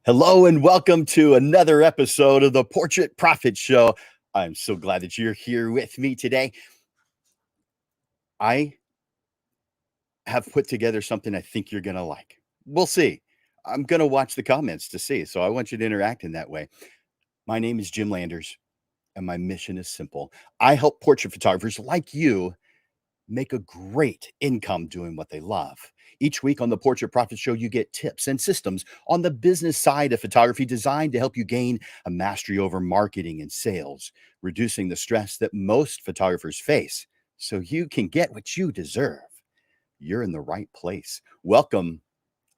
Hello and welcome to another episode of the Portrait Profit Show. I'm so glad that you're here with me today. I have put together something I think you're going to like. We'll see. I'm going to watch the comments to see, so I want you to interact in that way. My name is Jim Landers, and my mission is simple. I help portrait photographers like you make a great income doing what they love. Each week on the Portrait Profit Show, you get tips and systems on the business side of photography designed to help you gain a mastery over marketing and sales, reducing the stress that most photographers face so you can get what you deserve. You're in the right place. Welcome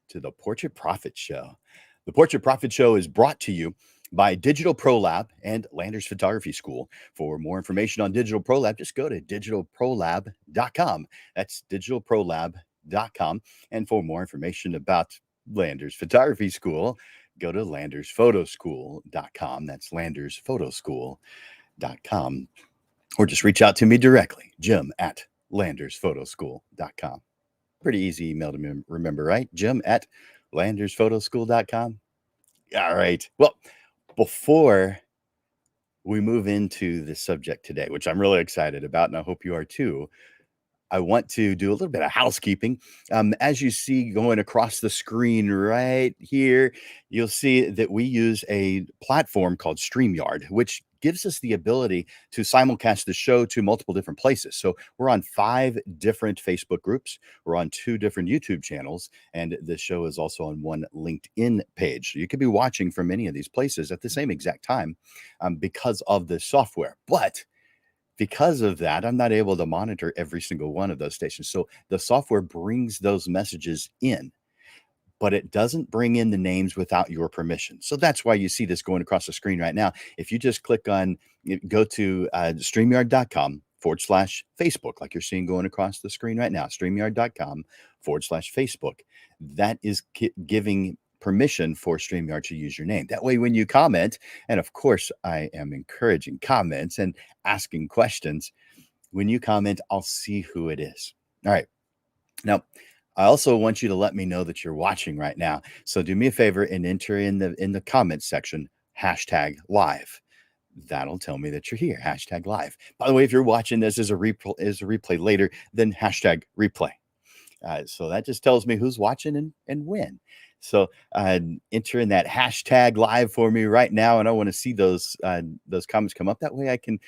to the Portrait Profit Show. The Portrait Profit Show is brought to you by Digital Pro Lab and Landers Photography School. For more information on Digital Pro Lab, just go to digitalprolab.com. That's digitalprolab.com. And for more information about Landers Photography School, go to landersphotoschool.com. That's landersphotoschool.com. Or just reach out to me directly, Jim at landersphotoschool.com. Pretty easy email to remember, right? Jim at landersphotoschool.com. All right. Well, before we move into the subject today, which I'm really excited about, and I hope you are too, I want to do a little bit of housekeeping. As you see going across the screen right here, you'll see that we use a platform called StreamYard, which gives us the ability to simulcast the show to multiple different places. So we're on 5 different Facebook groups. We're on 2 different YouTube channels, and the show is also on 1 LinkedIn page. So you could be watching from any of these places at the same exact time because of this software. But because of that, I'm not able to monitor every single one of those stations. So the software brings those messages in, but it doesn't bring in the names without your permission. So that's why you see this going across the screen right now. If you just click on, go to StreamYard.com/Facebook, like you're seeing going across the screen right now, StreamYard.com/Facebook. That is giving permission for StreamYard to use your name. That way, when you comment, and of course, I am encouraging comments and asking questions. When you comment, I'll see who it is. All right. Now, I also want you to let me know that you're watching right now. So do me a favor and enter in the comments section #live. That'll tell me that you're here. #live. By the way, if you're watching this as a replay later, then #replay. So that just tells me who's watching and when. So enter in that #live for me right now, and I want to see those comments come up. That way, I can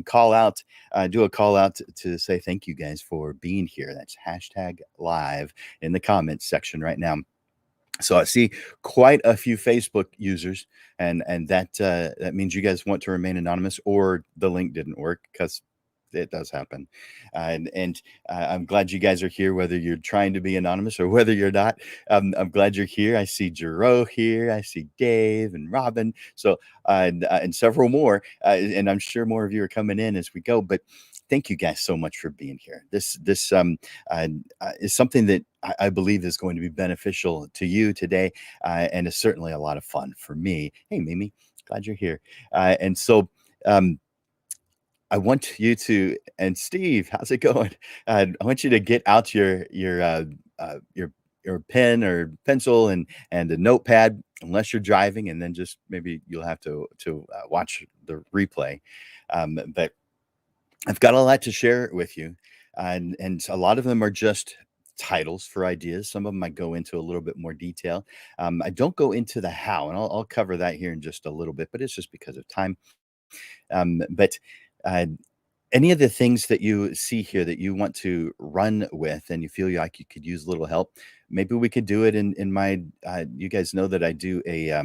call out, do a call out to say thank you guys for being here. That's #live in the comments section right now. So I see quite a few Facebook users, and that means you guys want to remain anonymous, or the link didn't work, because it does happen. I'm glad you guys are here, whether you're trying to be anonymous or whether you're not. I'm glad you're here. I see Jero here. I see Dave and Robin. So and several more. And I'm sure more of you are coming in as we go. But thank you guys so much for being here. This is something that I believe is going to be beneficial to you today, and is certainly a lot of fun for me. Hey, Mimi, glad you're here. And so. I want you to, and Steve, how's it going? I want you to get out your pen or pencil and a notepad, unless you're driving, and then just maybe you'll have to watch the replay. But I've got a lot to share with you, and a lot of them are just titles for ideas. Some of them I go into a little bit more detail. I don't go into the how, and I'll cover that here in just a little bit, but it's just because of time. But uh, any of the things that you see here that you want to run with and you feel like you could use a little help, maybe we could do it in my, you guys know that I do a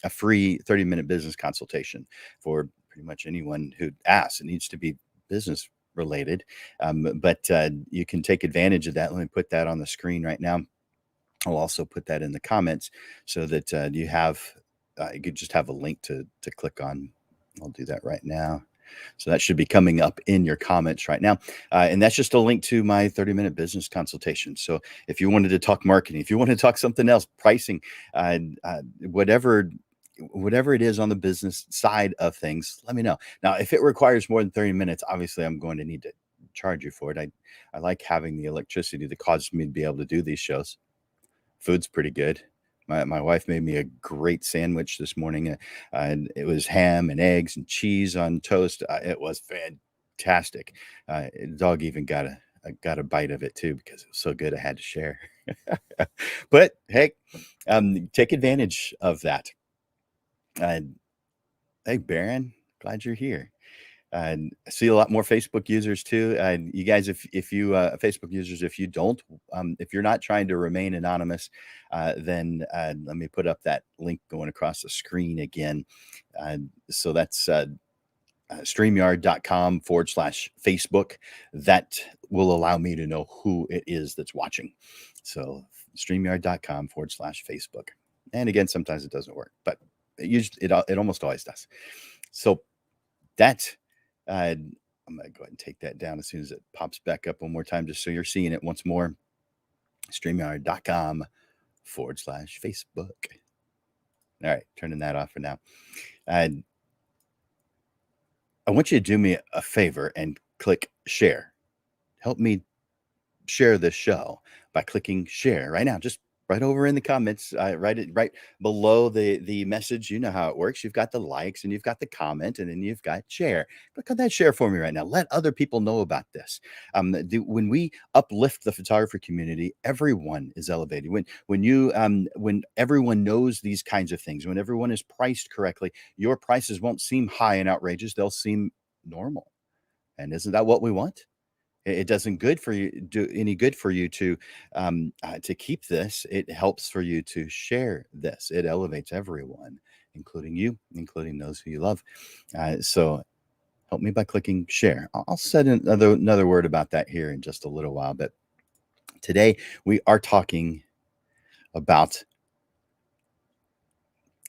free 30-minute business consultation for pretty much anyone who asks. It needs to be business related, but you can take advantage of that. Let me put that on the screen right now. I'll also put that in the comments so that you could just have a link to click on. I'll do that right now. So that should be coming up in your comments right now. And that's just a link to my 30-minute business consultation. So if you wanted to talk marketing, if you want to talk something else, pricing, whatever it is on the business side of things, let me know. Now, if it requires more than 30 minutes, obviously I'm going to need to charge you for it. I like having the electricity that causes me to be able to do these shows. Food's pretty good. My wife made me a great sandwich this morning, and it was ham and eggs and cheese on toast. It was fantastic. The dog even got a bite of it too because it was so good I had to share. But hey, take advantage of that. Uh, hey, Baron, glad you're here. And I see a lot more Facebook users too. And you guys, if you Facebook users, if you don't, if you're not trying to remain anonymous, then let me put up that link going across the screen again. So that's streamyard.com/Facebook. That will allow me to know who it is that's watching. So streamyard.com/Facebook. And again, sometimes it doesn't work, but it almost always does. So that I'm going to go ahead and take that down as soon as it pops back up one more time, just so you're seeing it once more. StreamYard.com/Facebook. All right, turning that off for now. I want you to do me a favor and click share. Help me share this show by clicking share right now. Just right over in the comments, right below the message. You know how it works. You've got the likes and you've got the comment, and then you've got share. Click on that share for me right now. Let other people know about this. When we uplift the photography community, everyone is elevated. When everyone knows these kinds of things, when everyone is priced correctly, your prices won't seem high and outrageous. They'll seem normal. And isn't that what we want? It doesn't do any good for you to keep this. It helps for you to share this. It elevates everyone, including you, including those who you love. So help me by clicking share. I'll set another word about that here in just a little while. But today we are talking about,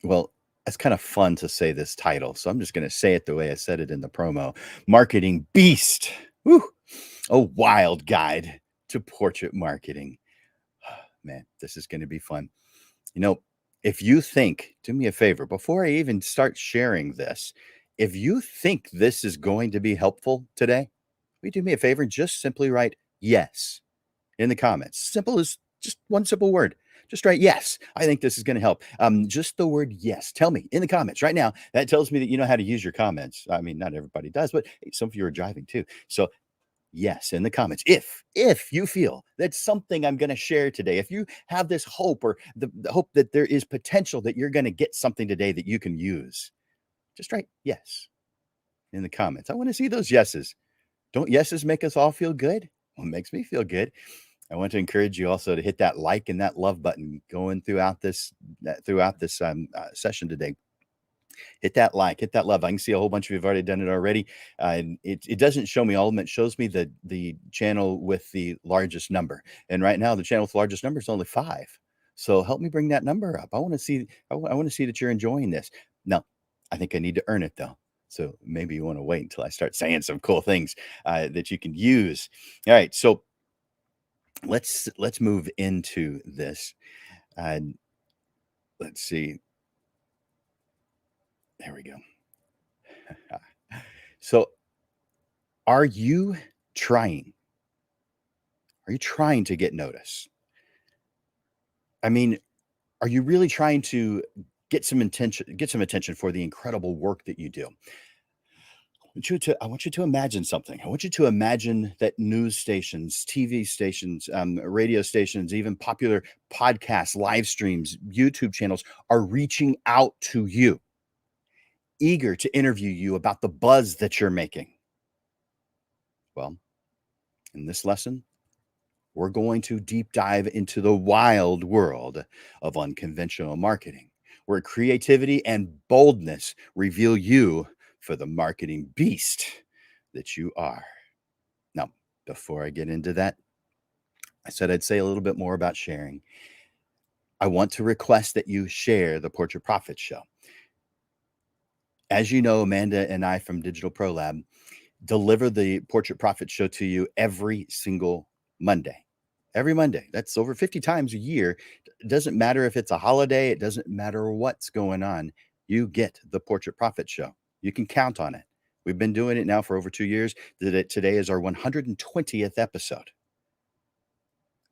well, it's kind of fun to say this title, so I'm just going to say it the way I said it in the promo. Marketing Beast. Woo! A wild guide to portrait marketing. Man, this is going to be fun. You know, if you think, do me a favor, before I even start sharing this, if you think this is going to be helpful today, will you do me a favor and just simply write yes in the comments? Simple as just one simple word. Just write yes. I think this is going to help. Just the word yes. Tell me in the comments right now. That tells me that you know how to use your comments. I mean, not everybody does, but some of you are driving too. So yes in the comments if you feel that something I'm going to share today, if you have this hope or the hope that there is potential that you're going to get something today that you can use, just write yes in the comments. I want to see those yeses. Don't yeses make us all feel good? Well, it makes me feel good. I want to encourage you also to hit that like and that love button going throughout this session today. Hit that like, hit that love. I can see a whole bunch of you have already done it already. And it doesn't show me all of them. It shows me the channel with the largest number. And right now, the channel with the largest number is only 5. So help me bring that number up. I want to see. I want to see that you're enjoying this. No, I think I need to earn it though. So maybe you want to wait until I start saying some cool things that you can use. All right. So let's move into this. Let's see. There we go. So are you trying? Are you trying to get notice? I mean, are you really trying to get some attention for the incredible work that you do? I want you to imagine something. I want you to imagine that news stations, TV stations, radio stations, even popular podcasts, live streams, YouTube channels are reaching out to you, eager to interview you about the buzz that you're making. Well, in this lesson, we're going to deep dive into the wild world of unconventional marketing, where creativity and boldness reveal you for the marketing beast that you are. Now, before I get into that, I said I'd say a little bit more about sharing. I want to request that you share the Portrait Profit Show. As you know, Amanda and I from Digital Pro Lab deliver the Portrait Profit Show to you every single Monday. Every Monday. That's over 50 times a year. It doesn't matter if it's a holiday. It doesn't matter what's going on. You get the Portrait Profit Show. You can count on it. We've been doing it now for over 2 years. Today is our 120th episode.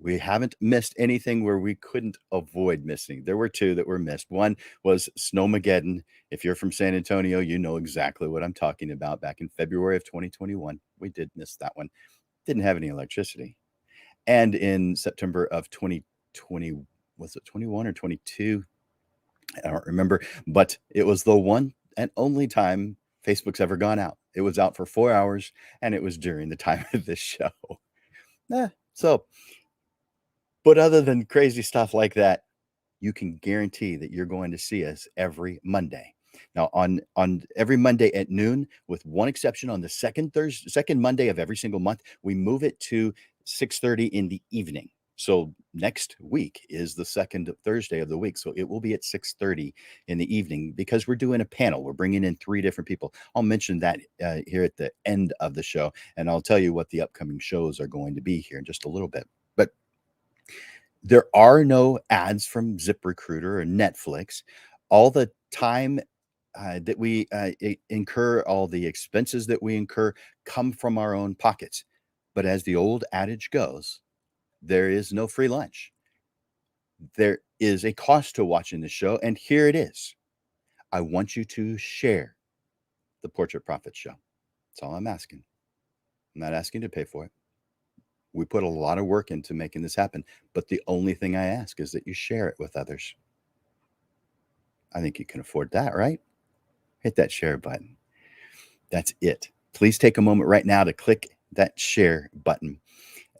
We haven't missed anything where we couldn't avoid missing. There were 2 that were missed. One was Snowmageddon. If you're from San Antonio, you know exactly what I'm talking about. Back in February of 2021, we did miss that one. Didn't have any electricity. And in September of 2020, was it 21 or 22? I don't remember, but it was the one and only time Facebook's ever gone out. It was out for 4 hours, and it was during the time of this show. So, but other than crazy stuff like that, you can guarantee that you're going to see us every Monday. Now, on every Monday at noon, with one exception, on the second Monday of every single month, we move it to 6:30 in the evening. So next week is the second Thursday of the week. So it will be at 6:30 in the evening because we're doing a panel. We're bringing in 3 different people. I'll mention that here at the end of the show, and I'll tell you what the upcoming shows are going to be here in just a little bit. But there are no ads from ZipRecruiter or Netflix. All the time that we incur, all the expenses that we incur come from our own pockets. But as the old adage goes, there is no free lunch. There is a cost to watching the show, and here it is. I want you to share the Portrait Profit Show. That's all I'm asking. I'm not asking to pay for it. We put a lot of work into making this happen, but the only thing I ask is that you share it with others. I think you can afford that, right? Hit that share button. That's it. Please take a moment right now to click that share button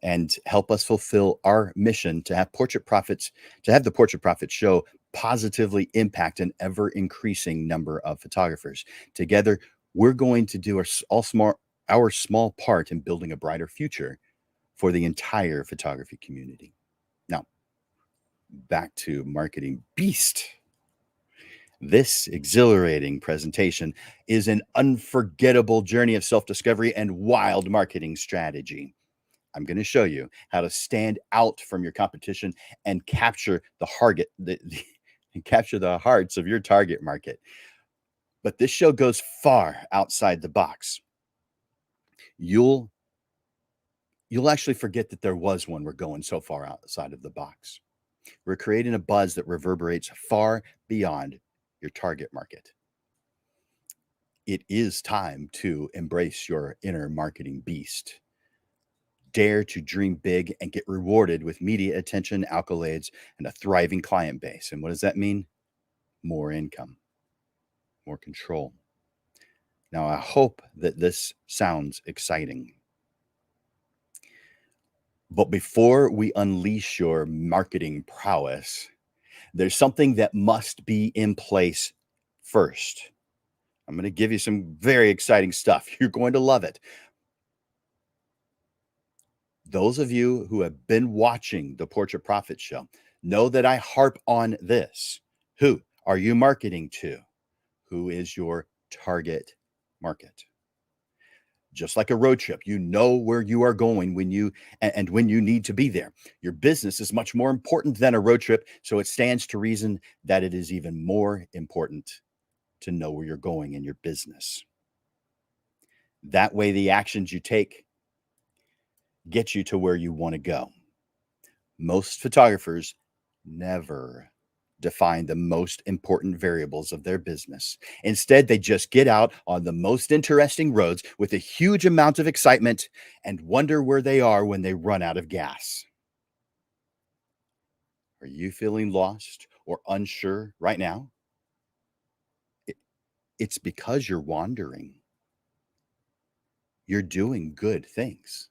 and help us fulfill our mission to have the Portrait Profit Show positively impact an ever increasing number of photographers. Together, we're going to do our small part in building a brighter future for the entire photography community. Now, back to Marketing Beast. This exhilarating presentation is an unforgettable journey of self-discovery and wild marketing strategy. I'm going to show you how to stand out from your competition and capture capture the hearts of your target market. But this show goes far outside the box. You'll actually forget that there was one. We're going so far outside of the box. We're creating a buzz that reverberates far beyond your target market. It is time to embrace your inner marketing beast. Dare to dream big and get rewarded with media attention, accolades, and a thriving client base. And what does that mean? More income, more control. Now, I hope that this sounds exciting. But before we unleash your marketing prowess, there's something that must be in place first. I'm going to give you some very exciting stuff. You're going to love it. Those of you who have been watching the Portrait Profit Show know that I harp on this. Who are you marketing to? Who is your target market? Just like a road trip, you know where you are going when you need to be there. Your business is much more important than a road trip, so it stands to reason that it is even more important to know where you're going in your business. That way, the actions you take get you to where you want to go. Most photographers never define the most important variables of their business. Instead, they just get out on the most interesting roads with a huge amount of excitement and wonder where they are when they run out of gas. Are you feeling lost or unsure right now? It's because you're wandering. You're doing good things.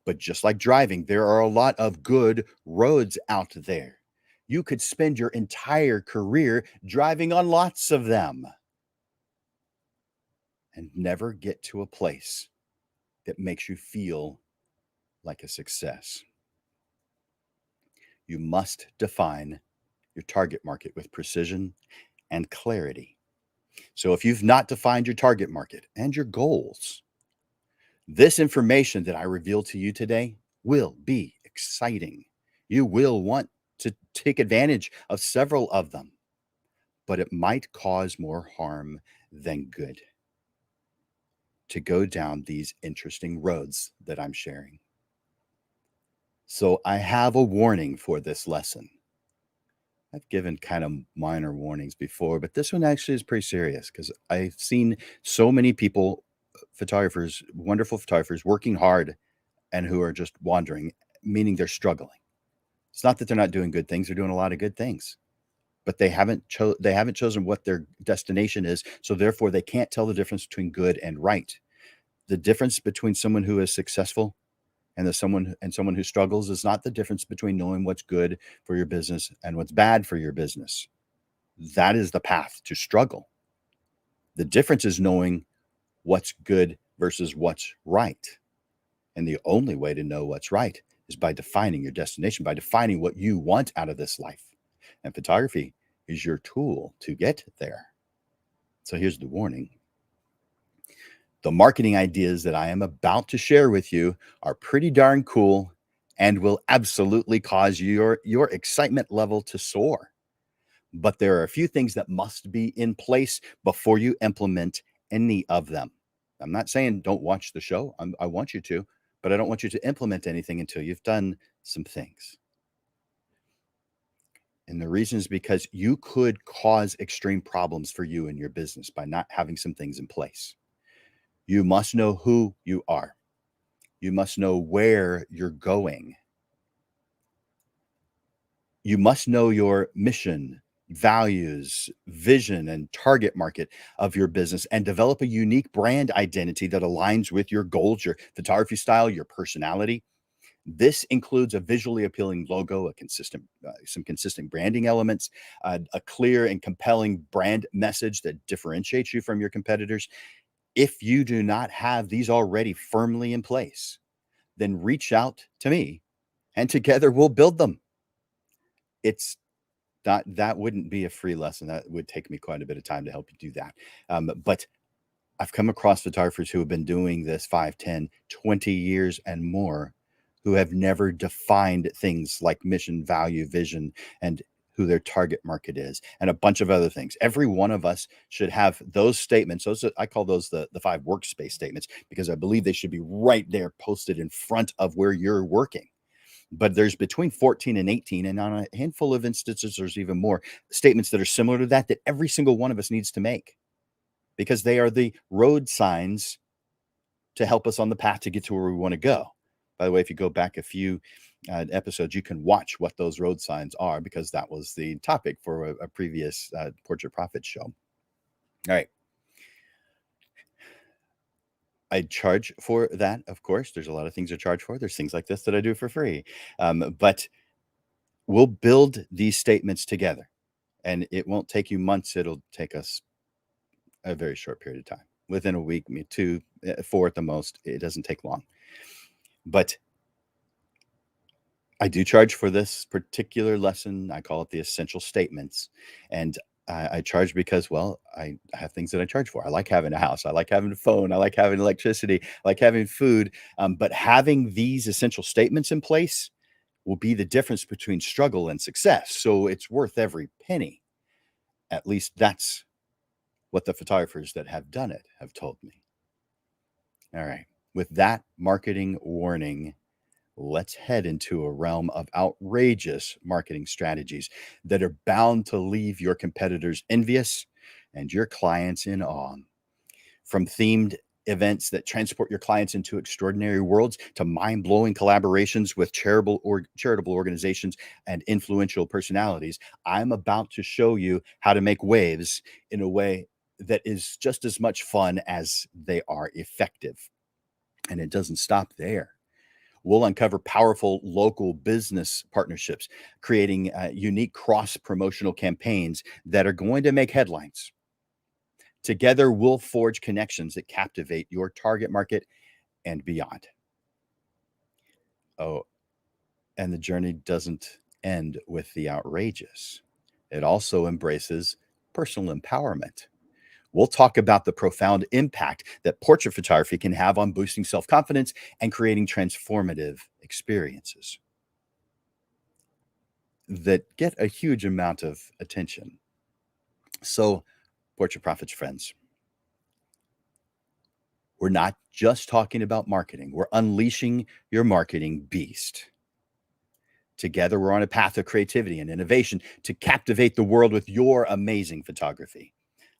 But just like driving, there are a lot of good roads out there. You could spend your entire career driving on lots of them and never get to a place that makes you feel like a success. You must define your target market with precision and clarity. So if you've not defined your target market and your goals, this information that I reveal to you today will be exciting. You will want to take advantage of several of them, but it might cause more harm than good to go down these interesting roads that I'm sharing. So I have a warning for this lesson. I've given kind of minor warnings before, but this one actually is pretty serious because I've seen so many people, photographers, wonderful photographers, working hard and who are just wandering, meaning they're struggling. It's not that they're not doing good things; they're doing a lot of good things, but they haven't chosen what their destination is, so therefore they can't tell the difference between good and right. The difference between someone who is successful and someone who struggles is not the difference between knowing what's good for your business and what's bad for your business. That is the path to struggle. The difference is knowing what's good versus what's right. And the only way to know what's right is by defining your destination, by defining what you want out of this life. And photography is your tool to get there. So here's the warning. The marketing ideas that I am about to share with you are pretty darn cool and will absolutely cause your excitement level to soar. But there are a few things that must be in place before you implement any of them. I'm not saying don't watch the show. I want you to, but I don't want you to implement anything until you've done some things. And the reason is because you could cause extreme problems for you and your business by not having some things in place. You must know who you are. You must know where you're going. You must know your mission, values, vision, and target market of your business and develop a unique brand identity that aligns with your goals, your photography style, your personality. This includes a visually appealing logo, some consistent branding elements, a clear and compelling brand message that differentiates you from your competitors. If you do not have these already firmly in place, then reach out to me and together we'll build them. It's not that wouldn't be a free lesson. That would take me quite a bit of time to help you do that. But I've come across photographers who have been doing this 5, 10, 20 years and more who have never defined things like mission, value, vision, and who their target market is, and a bunch of other things. Every one of us should have those statements. I call those the 5 workspace statements because I believe they should be right there posted in front of where you're working. But there's between 14 and 18, and on a handful of instances, there's even more statements that are similar to that every single one of us needs to make because they are the road signs to help us on the path to get to where we want to go. By the way, if you go back a few episodes, you can watch what those road signs are because that was the topic for a previous Portrait Profit show. All right. I charge for that, of course. There's a lot of things to charge for. There's things like this that I do for free. But we'll build these statements together, and it won't take you months. It'll take us a very short period of time, within a week, 2, 4 at the most. It doesn't take long. But I do charge for this particular lesson. I call it the essential statements. And I charge because, well, I have things that I charge for. I like having a house. I like having a phone. I like having electricity. I like having food. But having these essential statements in place will be the difference between struggle and success. So it's worth every penny. At least that's what the photographers that have done it have told me. All right. With that marketing warning, let's head into a realm of outrageous marketing strategies that are bound to leave your competitors envious and your clients in awe. From themed events that transport your clients into extraordinary worlds to mind-blowing collaborations with charitable organizations and influential personalities, I'm about to show you how to make waves in a way that is just as much fun as they are effective. And it doesn't stop there. We'll uncover powerful local business partnerships, creating unique cross promotional campaigns that are going to make headlines. Together, we'll forge connections that captivate your target market and beyond. Oh, and the journey doesn't end with the outrageous, it also embraces personal empowerment. We'll talk about the profound impact that portrait photography can have on boosting self confidence and creating transformative experiences that get a huge amount of attention. So, Portrait Profits friends, we're not just talking about marketing, we're unleashing your marketing beast. Together, we're on a path of creativity and innovation to captivate the world with your amazing photography.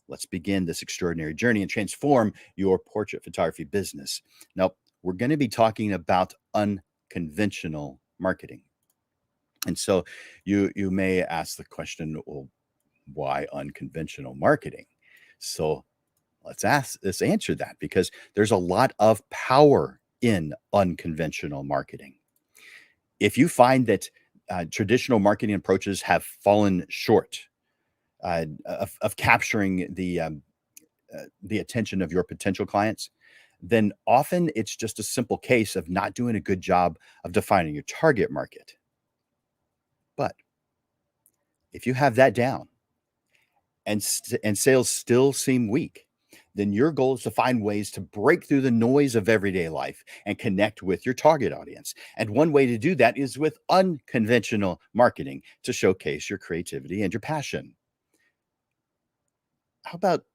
Let's begin this extraordinary journey and transform your portrait photography business. Now, we're going to be talking about unconventional marketing. And so you may ask the question, well, why unconventional marketing? So let's answer that, because there's a lot of power in unconventional marketing. If you find that traditional marketing approaches have fallen short of capturing the attention of your potential clients, then often it's just a simple case of not doing a good job of defining your target market. But if you have that down and sales still seem weak, then your goal is to find ways to break through the noise of everyday life and connect with your target audience. And one way to do that is with unconventional marketing to showcase your creativity and your passion. How about,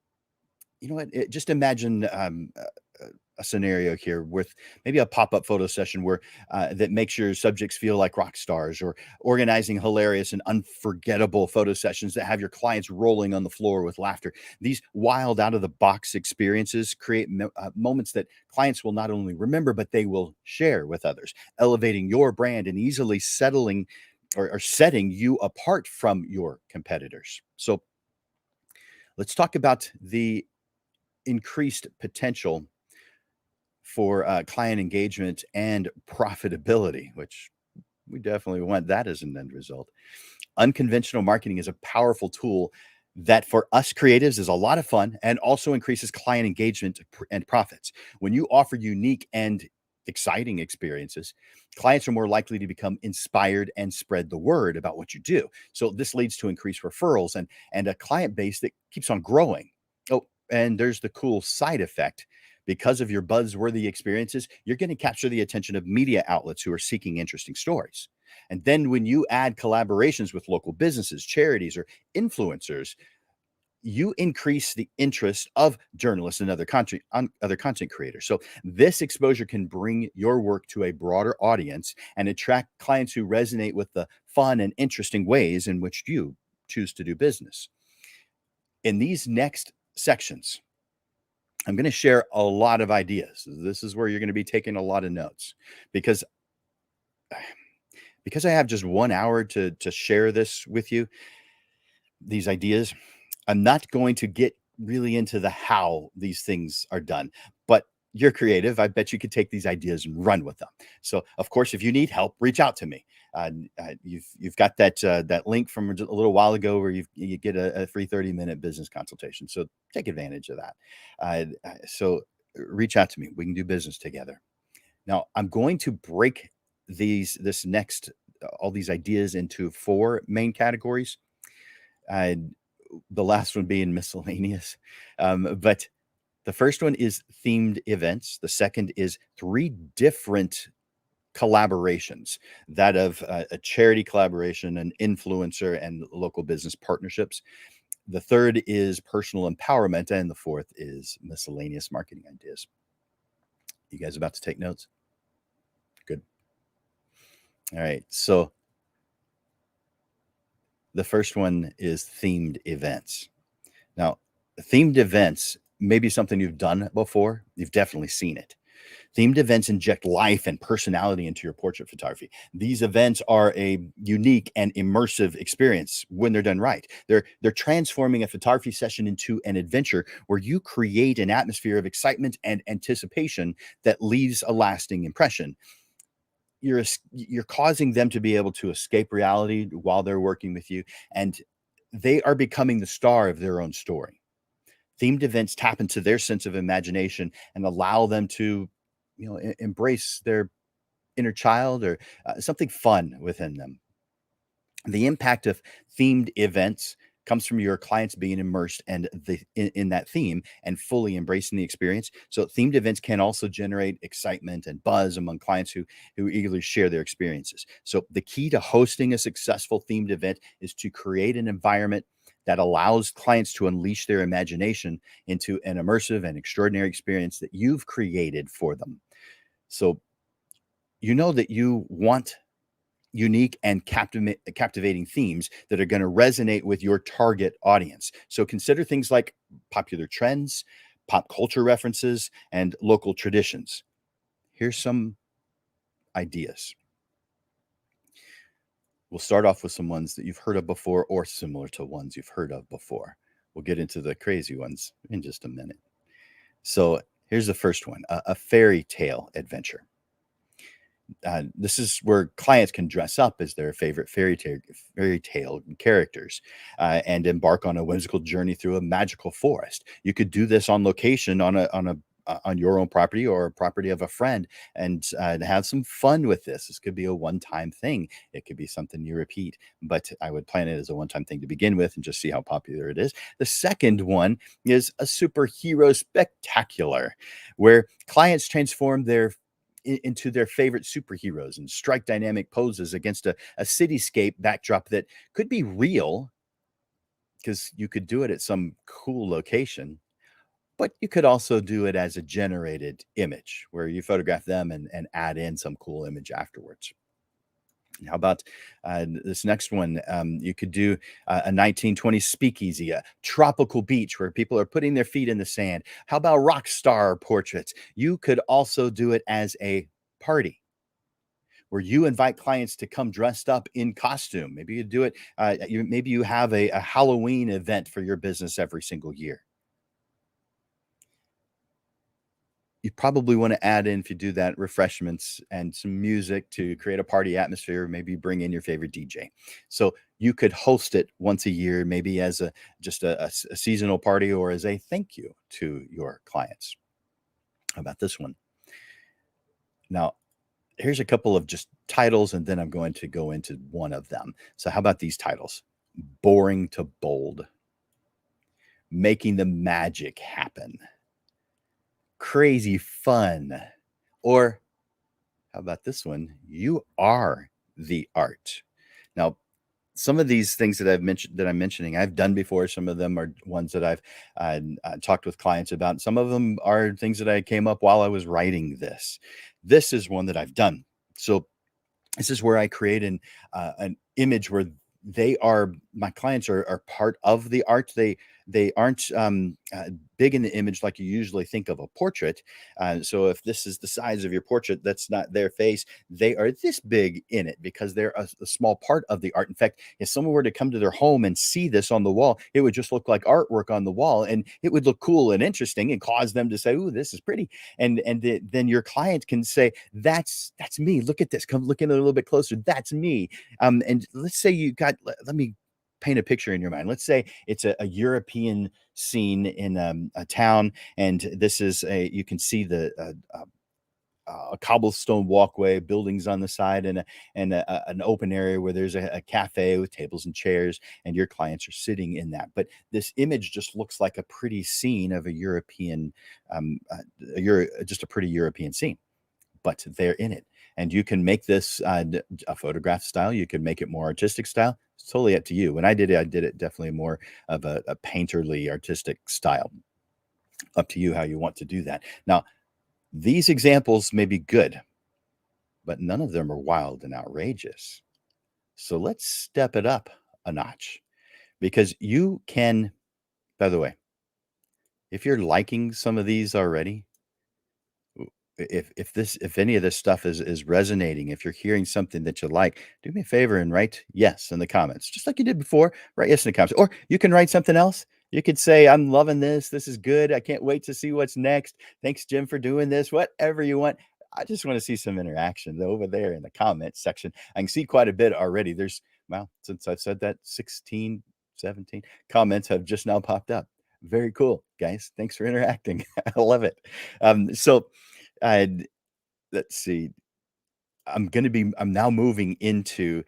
you know what? Just imagine a scenario here with maybe a pop-up photo session where that makes your subjects feel like rock stars, or organizing hilarious and unforgettable photo sessions that have your clients rolling on the floor with laughter. These wild, out-of-the-box experiences create moments that clients will not only remember, but they will share with others, elevating your brand and easily settling or setting you apart from your competitors. So let's talk about the increased potential for client engagement and profitability, which we definitely want that as an end result. Unconventional marketing is a powerful tool that for us creatives is a lot of fun and also increases client engagement and profits. When you offer unique and exciting experiences, clients are more likely to become inspired and spread the word about what you do. So this leads to increased referrals and a client base that keeps on growing. Oh, and there's the cool side effect. Because of your buzzworthy experiences, you're going to capture the attention of media outlets who are seeking interesting stories. And then when you add collaborations with local businesses, charities, or influencers, you increase the interest of journalists and other content creators. So this exposure can bring your work to a broader audience and attract clients who resonate with the fun and interesting ways in which you choose to do business. In these next sections, I'm going to share a lot of ideas. This is where you're going to be taking a lot of notes, because I have just 1 hour to share this with you, these ideas. I'm not going to get really into the how these things are done, but you're creative. I bet you could take these ideas and run with them. So, of course, if you need help, reach out to me. You've got that link from a little while ago where you get a free 30-minute business consultation. So take advantage of that. So reach out to me. We can do business together. Now, I'm going to break all these ideas into 4 main categories. The last one being miscellaneous. But the first one is themed events. The second is 3 different collaborations, that of a charity collaboration, an influencer, and local business partnerships. The third is personal empowerment. And the fourth is miscellaneous marketing ideas. You guys about to take notes? Good. All right. So the first one is themed events. Now, themed events may be something you've done before. You've definitely seen it. Themed events inject life and personality into your portrait photography. These events are a unique and immersive experience when they're done right. They're transforming a photography session into an adventure where you create an atmosphere of excitement and anticipation that leaves a lasting impression. You're causing them to be able to escape reality while they're working with you, and they are becoming the star of their own story. Themed events tap into their sense of imagination and allow them to, embrace their inner child, or something fun within them. The impact of themed events comes from your clients being immersed in that theme and fully embracing the experience. So themed events can also generate excitement and buzz among clients who eagerly share their experiences. So the key to hosting a successful themed event is to create an environment that allows clients to unleash their imagination into an immersive and extraordinary experience that you've created for them. So you know that you want unique and captivating themes that are going to resonate with your target audience. So consider things like popular trends, pop culture references, and local traditions. Here's some ideas. We'll start off with some ones that you've heard of before or similar to ones you've heard of before. We'll get into the crazy ones in just a minute. So here's the first one, a fairy tale adventure. This is where clients can dress up as their favorite fairy tale characters and embark on a whimsical journey through a magical forest. You could do this on location on your own property or property of a friend and have some fun with this. This could be a one-time thing. It could be something you repeat, but I would plan it as a one-time thing to begin with and just see how popular it is. The second one is a superhero spectacular, where clients transform into their favorite superheroes and strike dynamic poses against a cityscape backdrop that could be real because you could do it at some cool location, but you could also do it as a generated image where you photograph them and add in some cool image afterwards. How about this next one? You could do a 1920s speakeasy, a tropical beach where people are putting their feet in the sand. How about rock star portraits? You could also do it as a party where you invite clients to come dressed up in costume. Maybe you do it. Maybe you have a Halloween event for your business every single year. You probably want to add in, if you do that, refreshments and some music to create a party atmosphere. Maybe bring in your favorite DJ. So you could host it once a year, maybe as a seasonal party or as a thank you to your clients. How about this one? Now, here's a couple of just titles, and then I'm going to go into one of them. So how about these titles? Boring to bold, making the magic happen, crazy fun, or how about this one? You are the art. Now, some of these things that I'm mentioning, I've done before. Some of them are ones that I've talked with clients about. Some of them are things that I came up while I was writing this. This is one that I've done. So this is where I create an image where my clients are part of the art. They aren't big in the image like you usually think of a portrait. So if this is the size of your portrait, that's not their face. They are this big in it because they're a small part of the art. In fact, if someone were to come to their home and see this on the wall, it would just look like artwork on the wall, and it would look cool and interesting and cause them to say, "Ooh, this is pretty." Then your client can say, "That's me. Look at this. Come look in a little bit closer. That's me." And let's say let me paint a picture in your mind. Let's say it's a European scene in a town, and this is you can see a cobblestone walkway, buildings on the side, and an open area where there's a cafe with tables and chairs, and your clients are sitting in that. But this image just looks like a pretty scene of a European, just a pretty European scene, but they're in it. And you can make this a photograph style. You can make it more artistic style. It's totally up to you. When I did it definitely more of a painterly artistic style. Up to you how you want to do that. Now, these examples may be good, but none of them are wild and outrageous. So let's step it up a notch, because you can, by the way, if you're liking some of these already, if any of this stuff is resonating, if you're hearing something that you like, do me a favor and write yes in the comments, just like you did before. Write yes in the comments, or you can write something else. You could say, "I'm loving this. This is good. I can't wait to see what's next. Thanks, Jim, for doing this." Whatever you want. I just want to see some interaction over there in the comments section. I can see quite a bit already. Well, since I've said that, 16, 17 comments have just now popped up. Very cool, guys. Thanks for interacting. I love it. So uh, let's see. I'm now moving into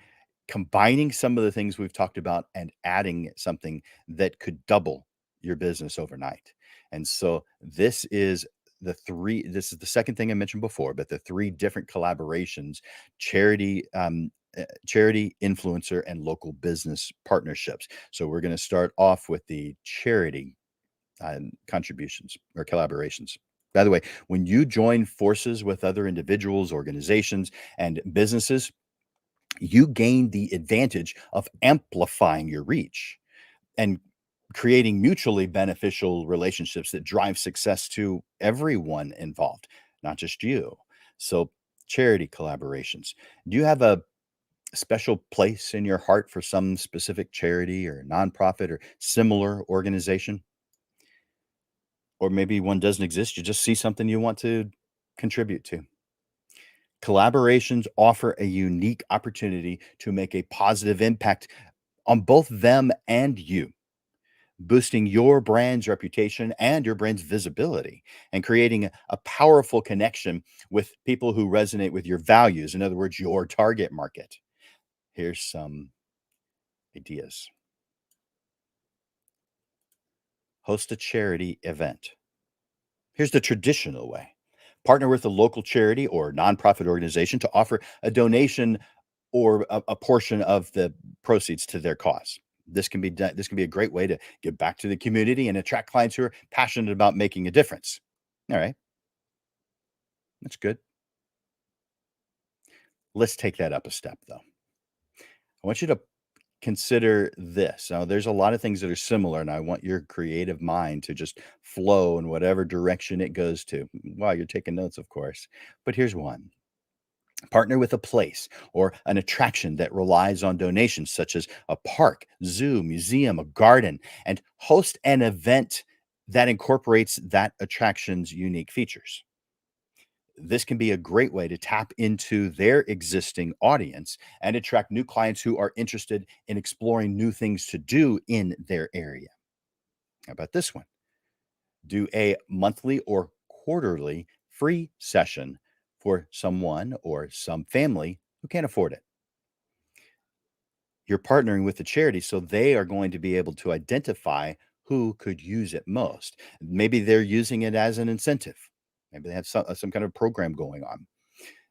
combining some of the things we've talked about and adding something that could double your business overnight. And so this is the second thing I mentioned before, but the three different collaborations: charity, charity, influencer, and local business partnerships. So we're going to start off with the charity contributions or collaborations. By the way, when you join forces with other individuals, organizations, and businesses, You gain the advantage of amplifying your reach and creating mutually beneficial relationships that drive success to everyone involved, not just you. So, charity collaborations. Do you have a special place in your heart for some specific charity or nonprofit or similar organization? Or maybe one doesn't exist, you just see something you want to contribute to. Collaborations offer a unique opportunity to make a positive impact on both them and you, boosting your brand's reputation and your brand's visibility and creating a powerful connection with people who resonate with your values. In other words, your target market. Here's some ideas. Host a charity event. Here's the traditional way. Partner with a local charity or nonprofit organization to offer a donation or a portion of the proceeds to their cause. This can be done. This can be a great way to give back to the community and attract clients who are passionate about making a difference. All right, that's good. Let's take that up a step, though. I want you to consider this. Now, there's a lot of things that are similar, and I want your creative mind to just flow in whatever direction it goes to while you're taking notes, of course. But here's one. Partner with a place or an attraction that relies on donations, such as a park, zoo, museum, a garden, and host an event that incorporates that attraction's unique features. This can be a great way to tap into their existing audience and attract new clients who are interested in exploring new things to do in their area. How about this one? Do a monthly or quarterly free session for someone or some family who can't afford it. You're partnering with the charity, so they are going to be able to identify who could use it most. Maybe they're using it as an incentive. Maybe they have some kind of program going on.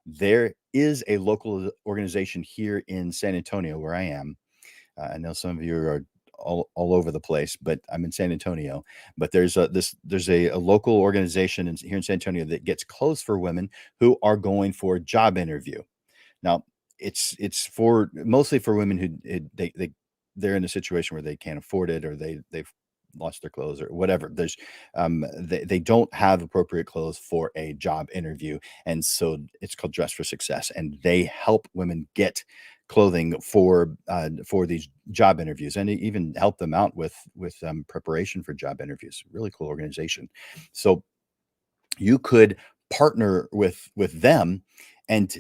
There is a local organization here in San Antonio where I am. I know some of you are all over the place, but I'm in San Antonio. But there's a local organization here in San Antonio that gets clothes for women who are going for a job interview. Now, it's for mostly for women who they're in a situation where they can't afford it or they've lost their clothes or whatever. They don't have appropriate clothes for a job interview, and so it's called Dress for Success, and they help women get clothing for these job interviews, and they even help them out with preparation for job interviews. Really cool organization. So you could partner with them and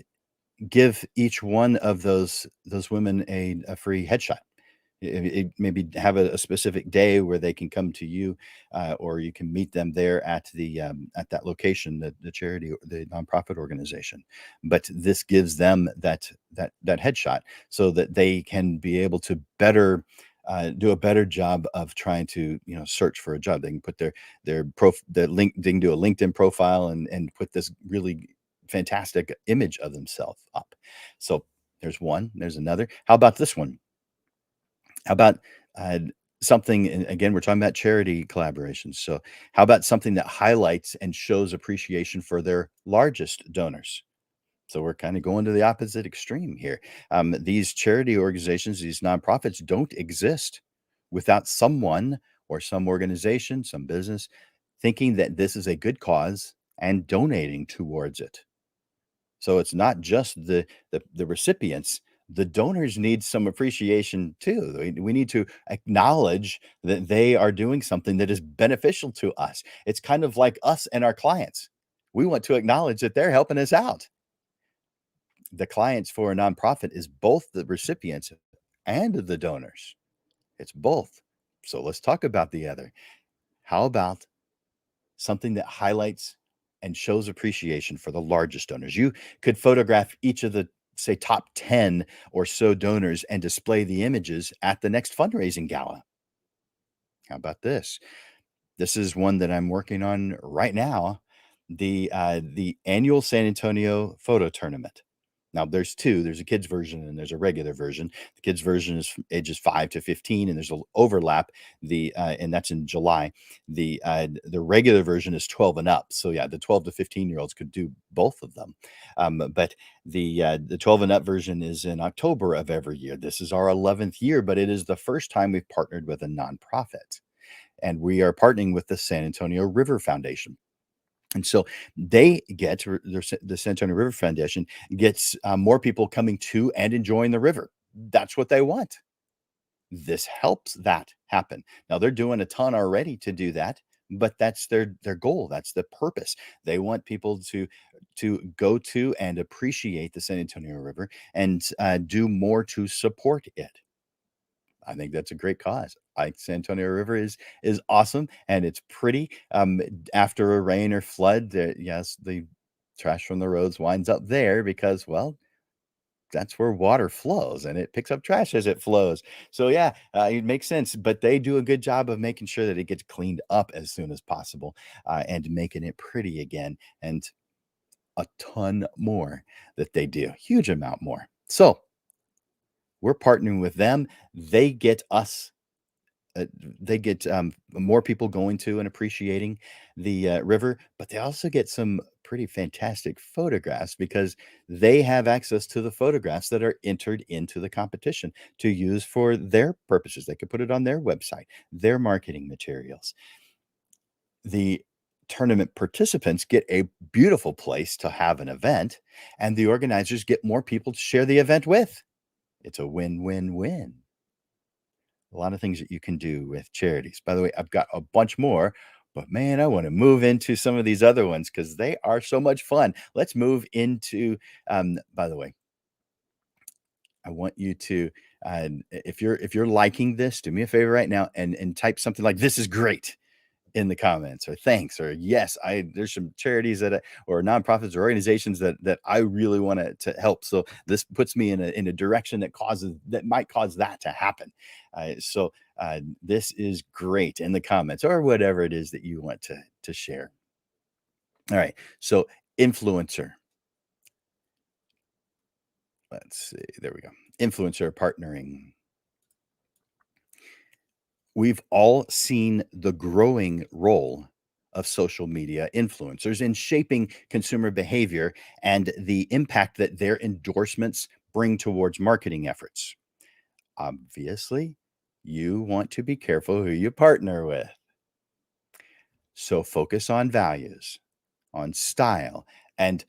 give each one of those women a free headshot. Maybe have a specific day where they can come to you, or you can meet them there at that location, the charity, or the nonprofit organization. But this gives them that headshot so that they can be able to better do a better job of trying to search for a job. They can put their link. They can do a LinkedIn profile and put this really fantastic image of themselves up. So there's one. There's another. How about this one? How about uh, something? And again, we're talking about charity collaborations. So how about something that highlights and shows appreciation for their largest donors? So we're kind of going to the opposite extreme here. These charity organizations, these nonprofits, don't exist without someone or some organization, some business, thinking that this is a good cause and donating towards it. So it's not just the recipients, the donors need some appreciation too. We need to acknowledge that they are doing something that is beneficial to us. It's kind of like us and our clients. We want to acknowledge that they're helping us out. The clients for a nonprofit is both the recipients and the donors. It's both. So let's talk about the other. How about something that highlights and shows appreciation for the largest donors? You could photograph each of the, say, top 10 or so donors and display the images at the next fundraising gala. How about this? This is one that I'm working on right now, the annual San Antonio photo tournament. Now there's 2, there's a kids version and there's a regular version. The kids version is from ages 5 to 15, and there's a overlap, and that's in July. The regular version is 12 and up. So yeah, the 12 to 15-year-olds could do both of them. But the 12 and up version is in October of every year. This is our 11th year, but it is the first time we've partnered with a nonprofit, and we are partnering with the San Antonio River Foundation. And so they get the San Antonio River Foundation gets more people coming to and enjoying the river. That's what they want. This helps that happen. Now they're doing a ton already to do that, but that's their goal. That's the purpose. They want people to go to and appreciate the San Antonio River and do more to support it. I think that's a great cause. I think San Antonio River is awesome and it's pretty. After a rain or flood, yes, the trash from the roads winds up there because, well, that's where water flows and it picks up trash as it flows. So yeah, it makes sense. But they do a good job of making sure that it gets cleaned up as soon as possible and making it pretty again. And a ton more that they do, huge amount more. So we're partnering with them. They get us they get more people going to and appreciating the river, but they also get some pretty fantastic photographs because they have access to the photographs that are entered into the competition to use for their purposes. They could put it on their website, their marketing materials. The tournament participants get a beautiful place to have an event, and the organizers get more people to share the event with. It's a win win win. A lot of things that you can do with charities. By the way, I've got a bunch more, but man, I want to move into some of these other ones because they are so much fun. Let's move into, by the way, I want you to, if you're liking this, do me a favor right now and type something like "This is great" in the comments, or thanks, or yes, I there's some charities that or nonprofits or organizations that I really want to help. So this puts me in a direction that might cause that to happen. This is great in the comments or whatever it is that you want to share. All right. So influencer. Let's see. There we go. Influencer partnering. We've all seen the growing role of social media influencers in shaping consumer behavior and the impact that their endorsements bring towards marketing efforts. Obviously, you want to be careful who you partner with. So focus on values, on style, and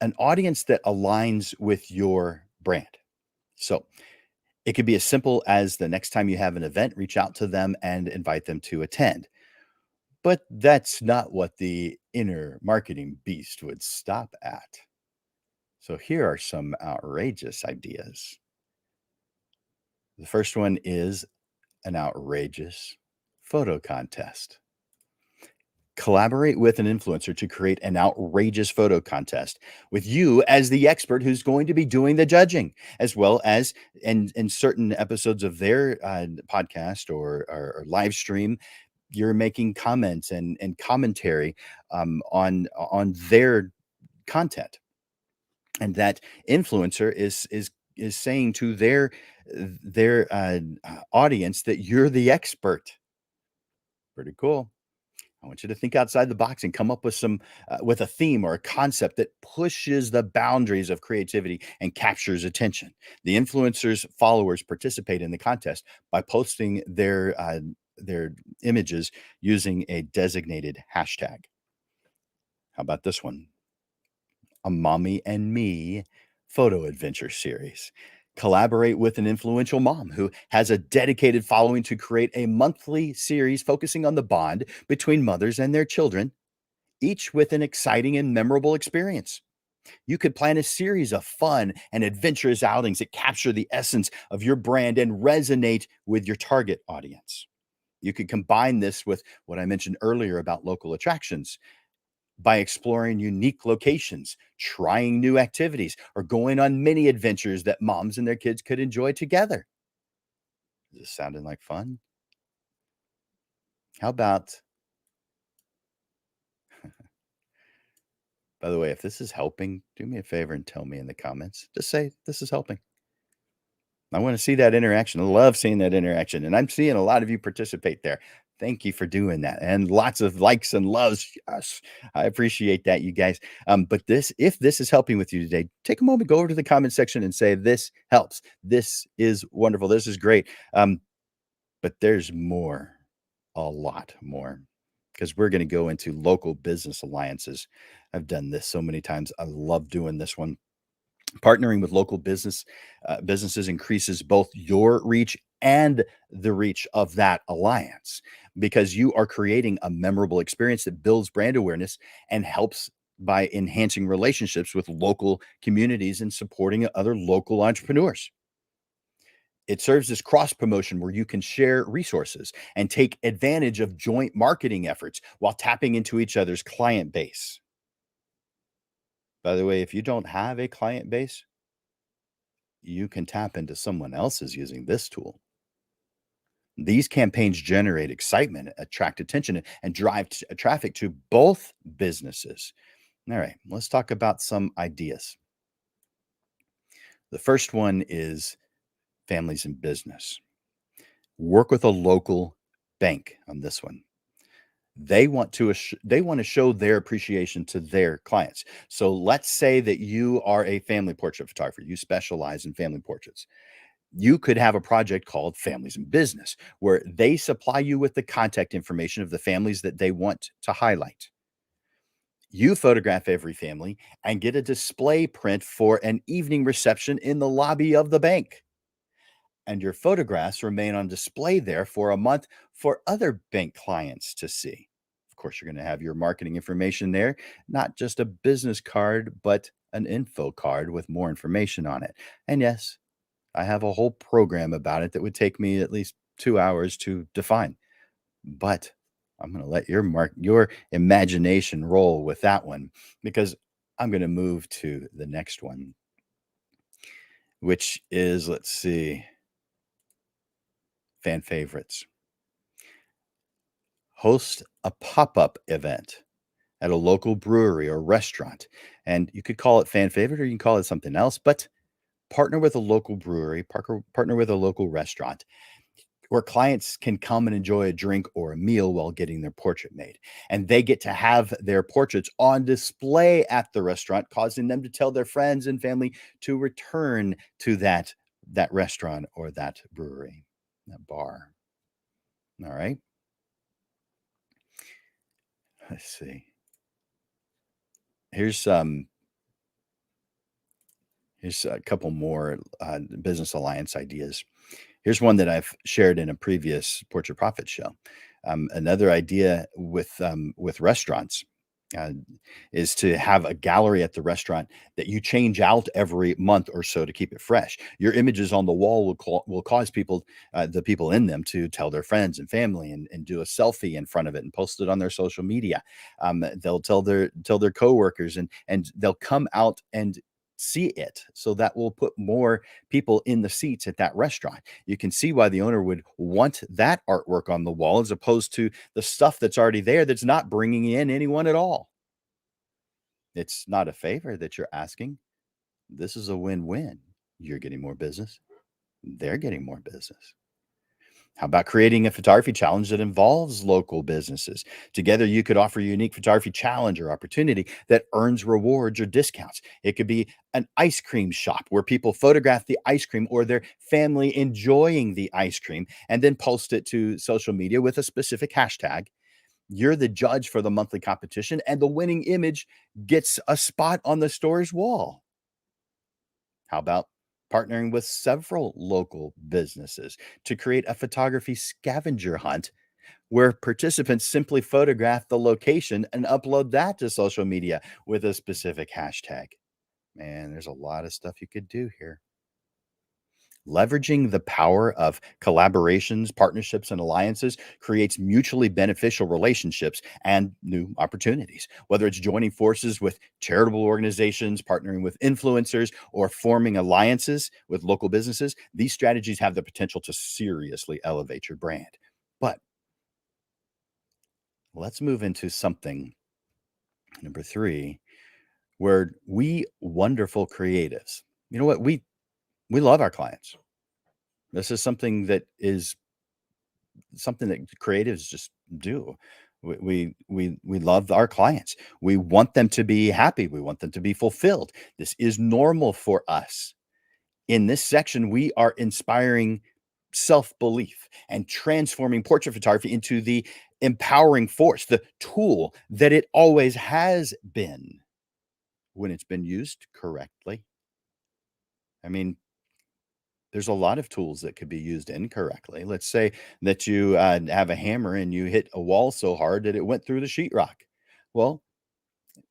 an audience that aligns with your brand. So it could be as simple as the next time you have an event, reach out to them and invite them to attend. But that's not what the inner marketing beast would stop at. So here are some outrageous ideas. The first one is an outrageous photo contest. Collaborate with an influencer to create an outrageous photo contest with you as the expert who's going to be doing the judging, as well as in certain episodes of their podcast or live stream, you're making comments and commentary on their content, and that influencer is saying to their audience that you're the expert. Pretty cool. I want you to think outside the box and come up with some with a theme or a concept that pushes the boundaries of creativity and captures attention. The influencers' followers participate in the contest by posting their images using a designated hashtag. How about this one? A mommy and me photo adventure series. Collaborate with an influential mom who has a dedicated following to create a monthly series focusing on the bond between mothers and their children, each with an exciting and memorable experience. You could plan a series of fun and adventurous outings that capture the essence of your brand and resonate with your target audience. You could combine this with what I mentioned earlier about local attractions by exploring unique locations, trying new activities, or going on mini adventures that moms and their kids could enjoy together. Is this sounding like fun? How about By the way, if this is helping, do me a favor and tell me in the comments. Just say, "This is helping." I wanna see that interaction. I love seeing that interaction, and I'm seeing a lot of you participate there. Thank you for doing that, and lots of likes and loves. Yes, I appreciate that, you guys. But if this is helping with you today, take a moment, go over to the comment section and say, "This helps. This is wonderful. This is great." But there's more, a lot more, because we're gonna go into local business alliances. I've done this so many times. I love doing this one. Partnering with local businesses increases both your reach and the reach of that alliance because you are creating a memorable experience that builds brand awareness and helps by enhancing relationships with local communities and supporting other local entrepreneurs. It serves as cross promotion where you can share resources and take advantage of joint marketing efforts while tapping into each other's client base. By the way, if you don't have a client base, you can tap into someone else's using this tool. These campaigns generate excitement, attract attention, and drive traffic to both businesses. All right, let's talk about some ideas. The first one is families in business. Work with a local bank on this one. They want to show their appreciation to their clients. So let's say that you are a family portrait photographer. You specialize in family portraits. You could have a project called Families in Business, where they supply you with the contact information of the families that they want to highlight. You photograph every family and get a display print for an evening reception in the lobby of the bank. And your photographs remain on display there for a month for other bank clients to see. Of course, you're going to have your marketing information there, not just a business card, but an info card with more information on it. And yes, I have a whole program about it that would take me at least 2 hours to define, but I'm gonna let your imagination roll with that one because I'm gonna move to the next one, which is, let's see, fan favorites. Host a pop-up event at a local brewery or restaurant, and you could call it fan favorite or you can call it something else, but partner with a local brewery, partner with a local restaurant where clients can come and enjoy a drink or a meal while getting their portrait made. And they get to have their portraits on display at the restaurant, causing them to tell their friends and family to return to that restaurant or that brewery, that bar. All right. Let's see. Here's here's a couple more business alliance ideas. Here's one that I've shared in a previous Portrait Profit show. Another idea with restaurants uh, is to have a gallery at the restaurant that you change out every month or so to keep it fresh. Your images on the wall will cause the people in them, to tell their friends and family and do a selfie in front of it and post it on their social media. They'll tell their coworkers and they'll come out and see it. So that will put more people in the seats at that restaurant. You can see why the owner would want that artwork on the wall as opposed to the stuff that's already there that's not bringing in anyone at all. It's not a favor that you're asking. This is a win-win. You're getting more business. They're getting more business. How about creating a photography challenge that involves local businesses? Together, you could offer a unique photography challenge or opportunity that earns rewards or discounts. It could be an ice cream shop where people photograph the ice cream or their family enjoying the ice cream and then post it to social media with a specific hashtag. You're the judge for the monthly competition, and the winning image gets a spot on the store's wall. How about partnering with several local businesses to create a photography scavenger hunt where participants simply photograph the location and upload that to social media with a specific hashtag? Man, there's a lot of stuff you could do here. Leveraging the power of collaborations, partnerships, and alliances creates mutually beneficial relationships and new opportunities. Whether it's joining forces with charitable organizations, partnering with influencers, or forming alliances with local businesses, these strategies have the potential to seriously elevate your brand. But let's move into something, number three, where we wonderful creatives, you know what? We love our clients. This is something that creatives just do. We love our clients. We want them to be happy. We want them to be fulfilled. This is normal for us. In this section, we are inspiring self-belief and transforming portrait photography into the empowering force, the tool that it always has been when it's been used correctly. I mean, there's a lot of tools that could be used incorrectly. Let's say that you have a hammer and you hit a wall so hard that it went through the sheetrock. Well,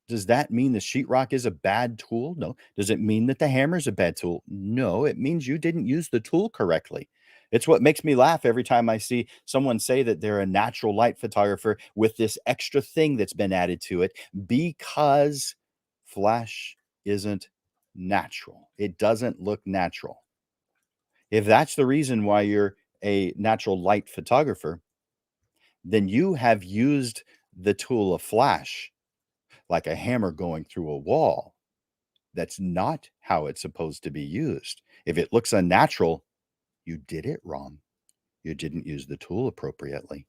does that mean the sheetrock is a bad tool? No. Does it mean that the hammer is a bad tool? No. It means you didn't use the tool correctly. It's what makes me laugh every time I see someone say that they're a natural light photographer with this extra thing that's been added to it because flash isn't natural. It doesn't look natural. If that's the reason why you're a natural light photographer, then you have used the tool of flash like a hammer going through a wall. That's not how it's supposed to be used. If it looks unnatural, you did it wrong. You didn't use the tool appropriately.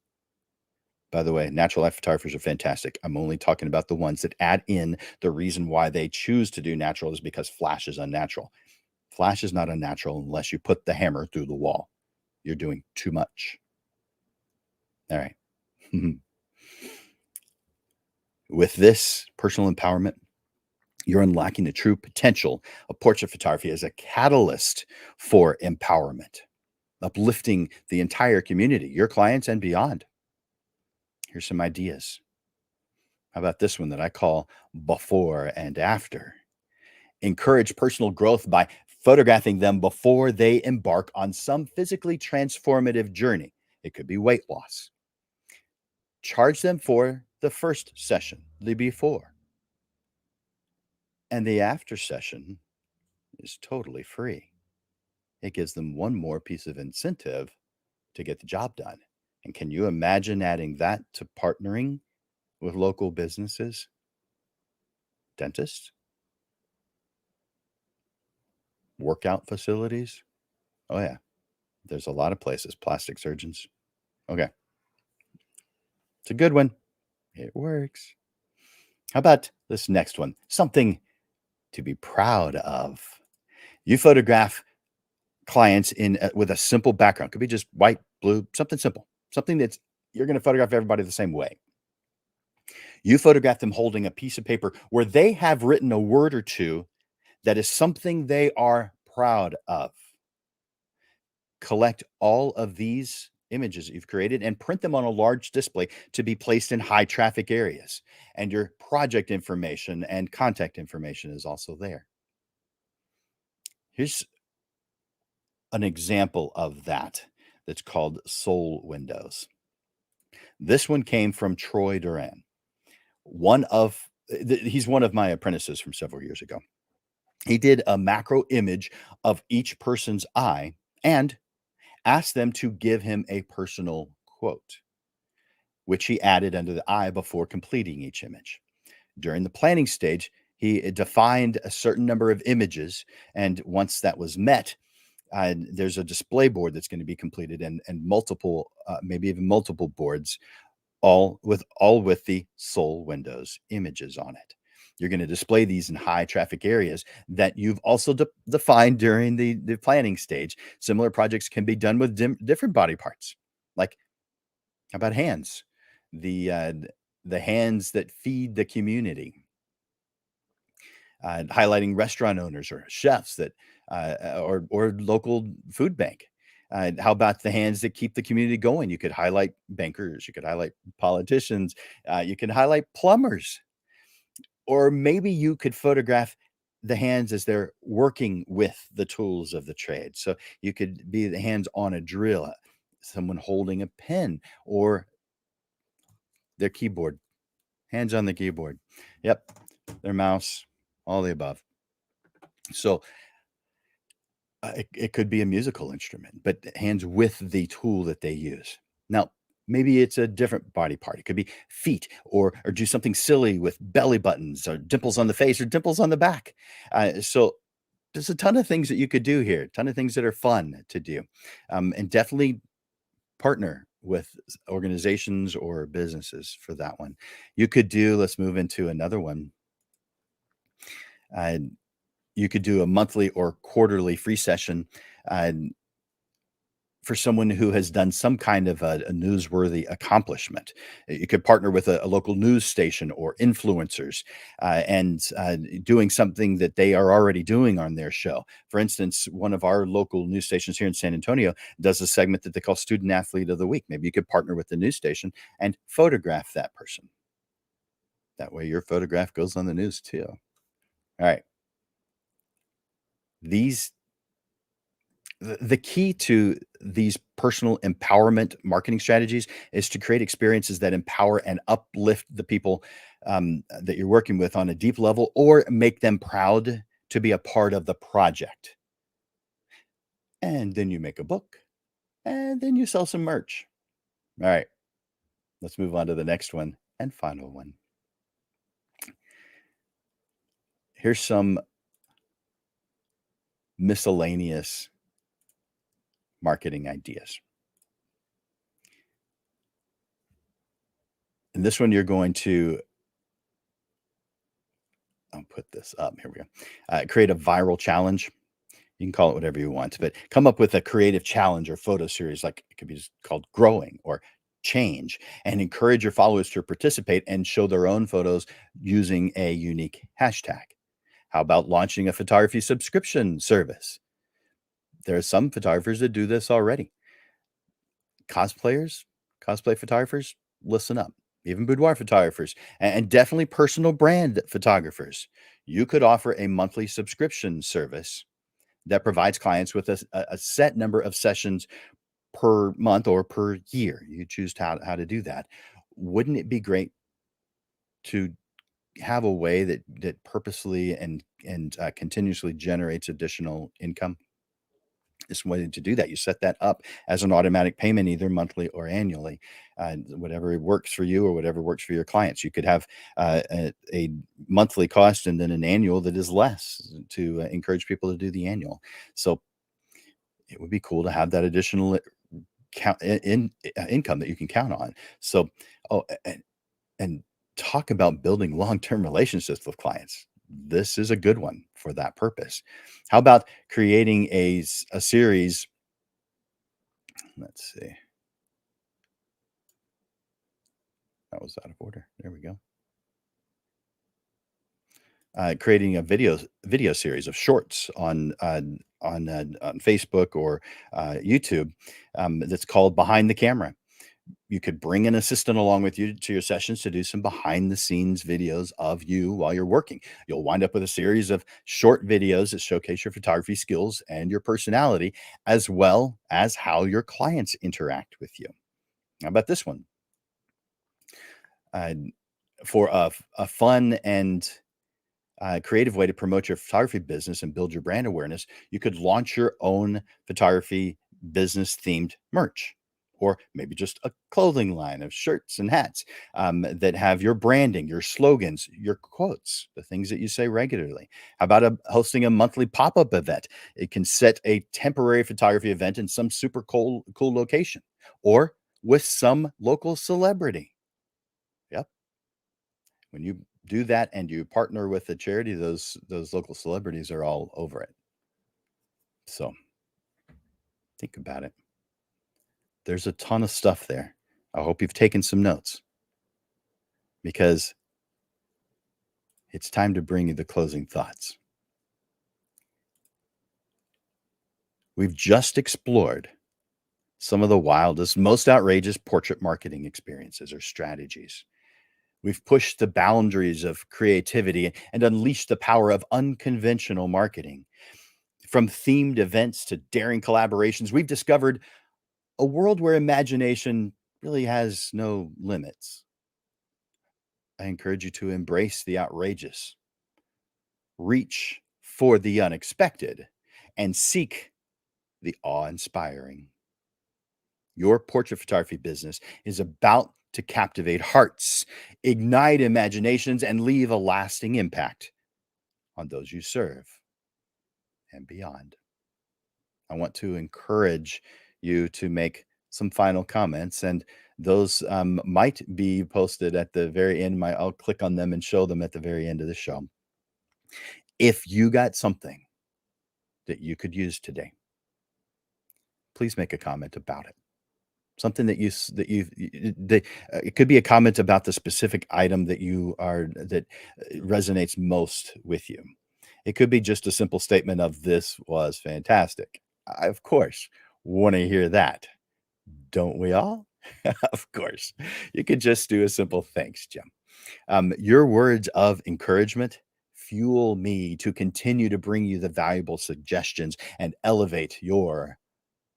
By the way, natural light photographers are fantastic. I'm only talking about the ones that add in the reason why they choose to do natural is because flash is unnatural. Flash is not unnatural unless you put the hammer through the wall. You're doing too much. All right. With this personal empowerment, you're unlocking the true potential of portrait photography as a catalyst for empowerment, uplifting the entire community, your clients and beyond. Here's some ideas. How about this one that I call before and after? Encourage personal growth by photographing them before they embark on some physically transformative journey. It could be weight loss. Charge them for the first session, the before. And the after session is totally free. It gives them one more piece of incentive to get the job done. And can you imagine adding that to partnering with local businesses, dentists, workout facilities? Oh, yeah. There's a lot of places, plastic surgeons. Okay. It's a good one. It works. How about this next one? Something to be proud of. You photograph clients in with a simple background. Could be just white, blue, something simple. Something that's you're going to photograph everybody the same way. You photograph them holding a piece of paper where they have written a word or two that is something they are proud of. Collect all of these images that you've created and print them on a large display to be placed in high traffic areas. And your project information and contact information is also there. Here's an example of that that's called Soul Windows. This one came from Troy Duran. He's one of my apprentices from several years ago. He did a macro image of each person's eye and asked them to give him a personal quote, which he added under the eye before completing each image. During the planning stage, he defined a certain number of images, and once that was met, there's a display board that's going to be completed, and multiple, maybe even multiple boards, all with the Soul Windows images on it. You're going to display these in high traffic areas that you've also defined during the planning stage. Similar projects can be done with different body parts, like how about hands? The hands that feed the community, highlighting restaurant owners or chefs that or local food bank. How about the hands that keep the community going? You could highlight bankers, you could highlight politicians, you could highlight plumbers, or maybe you could photograph the hands as they're working with the tools of the trade. So you could be the hands on a drill, someone holding a pen, or their keyboard, hands on the keyboard. Yep, their mouse, all the above. So it could be a musical instrument, but hands with the tool that they use. Now, Maybe it's a different body part. It could be feet or do something silly with belly buttons or dimples on the face or dimples on the back. So there's a ton of things that you could do here, a ton of things that are fun to do. And definitely partner with organizations or businesses for that one. You could do, let's move into another one. Uh, you could do a monthly or quarterly free session uh, for someone who has done some kind of a newsworthy accomplishment. You could partner with a local news station or influencers and doing something that they are already doing on their show. For instance, one of our local news stations here in San Antonio does a segment that they call Student Athlete of the Week. Maybe you could partner with the news station and photograph that person. That way, your photograph goes on the news too. All right. These the key to these personal empowerment marketing strategies is to create experiences that empower and uplift the people that you're working with on a deep level or make them proud to be a part of the project. And then you make a book and then you sell some merch. All right, let's move on to the next one and final one. Here's some miscellaneous marketing ideas. And this one, you're going to I'll put this up. Here we go. Create a viral challenge. You can call it whatever you want, but come up with a creative challenge or photo series, like it could be just called Growing or Change, and encourage your followers to participate and show their own photos using a unique hashtag. How about launching a photography subscription service? There are some photographers that do this already. Cosplayers, cosplay photographers, listen up. Even boudoir photographers and definitely personal brand photographers. You could offer a monthly subscription service that provides clients with a set number of sessions per month or per year. You choose how to do that. Wouldn't it be great to have a way that purposely and continuously generates additional income? This way to do that, you set that up as an automatic payment, either monthly or annually, whatever works for you or whatever works for your clients. You could have a monthly cost and then an annual that is less to encourage people to do the annual. So it would be cool to have that additional income that you can count on. So, oh, and talk about building long-term relationships with clients. This is a good one for that purpose. How about creating a series? Let's see. That was out of order. There we go. Creating a video series of shorts on Facebook or YouTube that's called Behind the Camera. You could bring an assistant along with you to your sessions to do some behind the scenes videos of you while you're working. You'll wind up with a series of short videos that showcase your photography skills and your personality, as well as how your clients interact with you. How about this one? Uh, for a fun and creative way to promote your photography business and build your brand awareness, you could launch your own photography business themed merch. Or maybe just a clothing line of shirts and hats that have your branding, your slogans, your quotes, the things that you say regularly. How about hosting a monthly pop up event? It can set a temporary photography event in some super cool location or with some local celebrity. Yep. When you do that and you partner with a charity, those local celebrities are all over it. So think about it. There's a ton of stuff there. I hope you've taken some notes because it's time to bring you the closing thoughts. We've just explored some of the wildest, most outrageous portrait marketing experiences or strategies. We've pushed the boundaries of creativity and unleashed the power of unconventional marketing. From themed events to daring collaborations, we've discovered a world where imagination really has no limits. I encourage you to embrace the outrageous, reach for the unexpected, and seek the awe inspiring. Your portrait photography business is about to captivate hearts, ignite imaginations, and leave a lasting impact on those you serve and beyond. I want to encourage you to make some final comments, and those might be posted at the very end. I'll click on them and show them at the very end of the show. If you got something that you could use today, please make a comment about it. Something that it could be a comment about the specific item that resonates most with you. It could be just a simple statement of "This was fantastic." I, of course, want to hear that. Don't we all? Of course. You could just do a simple "Thanks, Jim." Your words of encouragement fuel me to continue to bring you the valuable suggestions and elevate your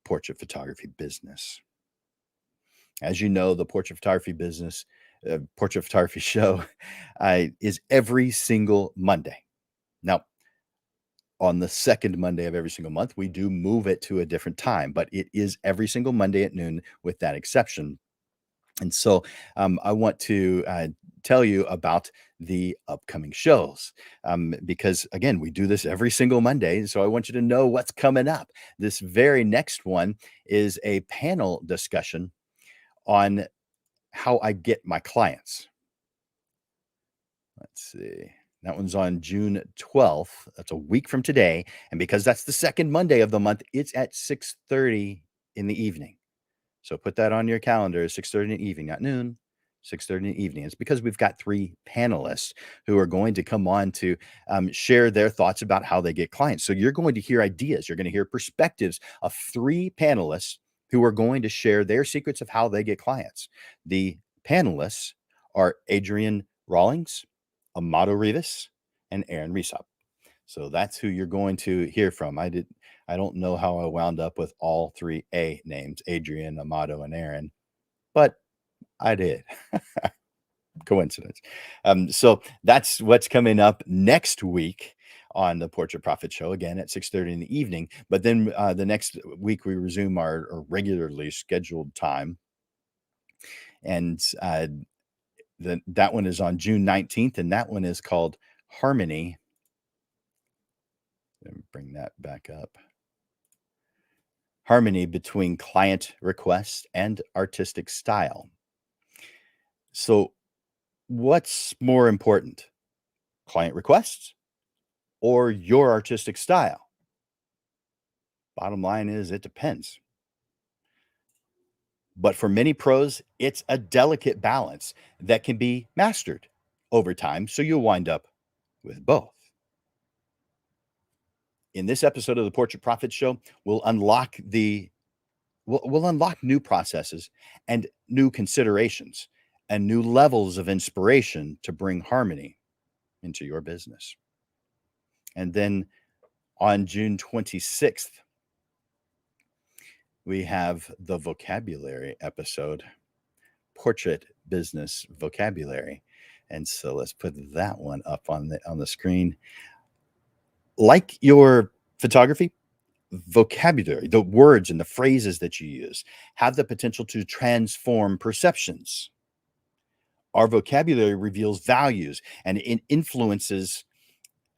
portrait photography business. As you know, the portrait photography show is every single Monday. Now, on the second Monday of every single month, we do move it to a different time, but it is every single Monday at noon with that exception. And so I want to tell you about the upcoming shows because, again, we do this every single Monday. So I want you to know what's coming up. This very next one is a panel discussion on how I get my clients. Let's see. That one's on June 12th. That's a week from today. And because that's the second Monday of the month, it's at 6:30 in the evening. So put that on your calendar, 6:30 in the evening, not noon, 6:30 in the evening. It's because we've got 3 panelists who are going to come on to share their thoughts about how they get clients. So you're going to hear ideas. You're going to hear perspectives of 3 panelists who are going to share their secrets of how they get clients. The panelists are Adrian Rawlings, Amato Rivas, and Aaron Resop. So that's who you're going to hear from. I don't know how I wound up with all 3 A names, Adrian, Amato, and Aaron, but I did. Coincidence. So that's what's coming up next week on the Portrait Profit Show, again at 6:30 in the evening. But then the next week we resume our regularly scheduled time, and that one is on June 19th, and that one is called Harmony. Let me bring that back up. Harmony between client request and artistic style. So, what's more important, client requests or your artistic style? Bottom line is it depends. But for many pros, it's a delicate balance that can be mastered over time. So you'll wind up with both. In this episode of the Portrait Profit Show, we'll unlock new processes and new considerations and new levels of inspiration to bring harmony into your business. And then on June 26th, we have the vocabulary episode, Portrait Business Vocabulary. And so let's put that one up on the screen. Like your photography, vocabulary, the words and the phrases that you use have the potential to transform perceptions. Our vocabulary reveals values and it influences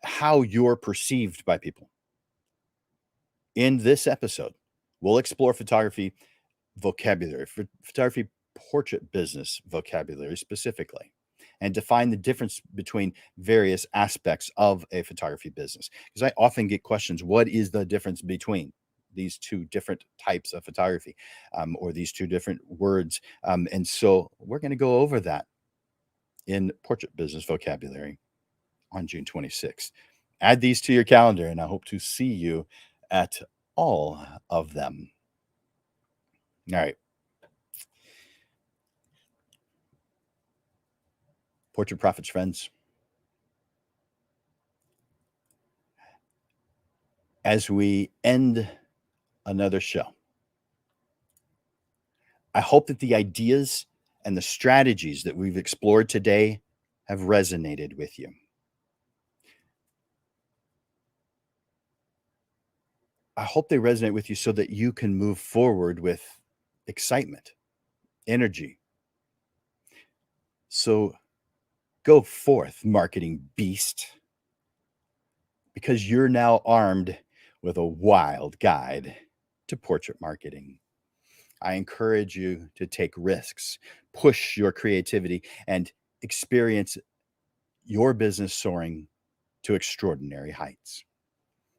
how you're perceived by people. In this episode, we'll explore photography vocabulary, photography portrait business vocabulary specifically, and define the difference between various aspects of a photography business. Because I often get questions, what is the difference between these 2 different types of photography or these 2 different words? And so we're going to go over that in portrait business vocabulary on June 26th. Add these to your calendar, and I hope to see you at all of them. All right. Portrait Profits friends. As we end another show, I hope that the ideas and the strategies that we've explored today have resonated with you. I hope they resonate with you so that you can move forward with excitement, energy. So go forth, marketing beast, because you're now armed with a wild guide to portrait marketing. I encourage you to take risks, push your creativity, and experience your business soaring to extraordinary heights.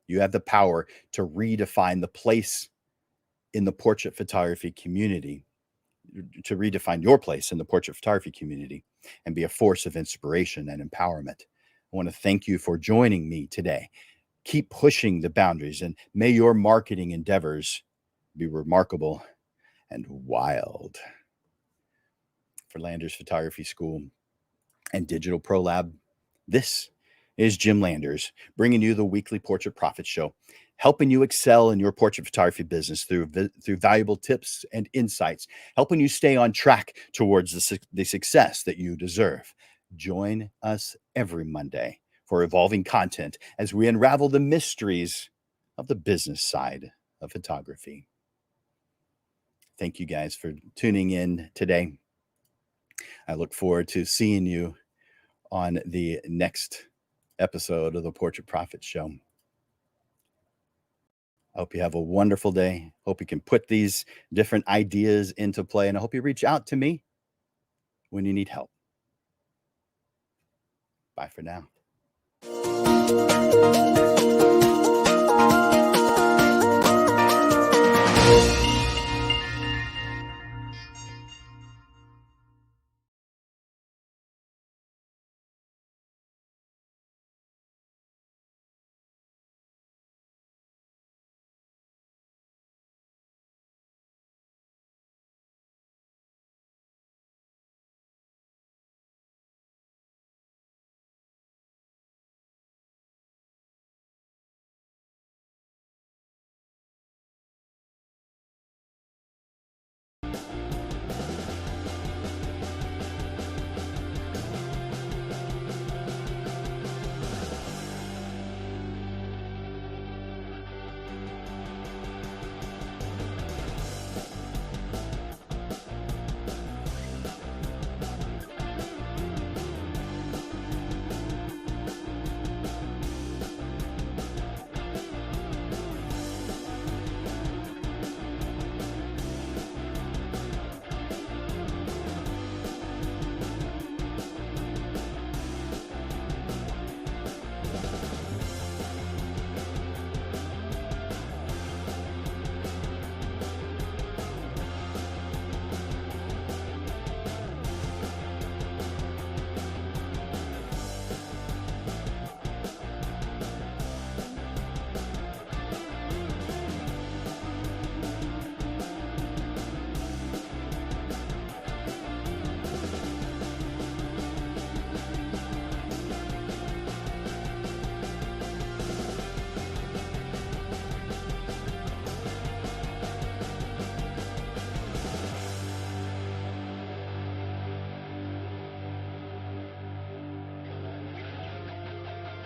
You have the power to redefine the place in the portrait photography community, to redefine your place in the portrait photography community and be a force of inspiration and empowerment. I want to thank you for joining me today. Keep pushing the boundaries, and may your marketing endeavors be remarkable and wild. For Landers Photography School and Digital Pro Lab, this is Jim Landers, bringing you the weekly Portrait Profit Show, helping you excel in your portrait photography business through valuable tips and insights, helping you stay on track towards the success that you deserve. Join us every Monday for evolving content as we unravel the mysteries of the business side of photography. Thank you guys for tuning in today. I look forward to seeing you on the next episode of the Portrait Profit Show. I hope you have a wonderful day. Hope you can put these different ideas into play, and I hope you reach out to me when you need help. Bye for now.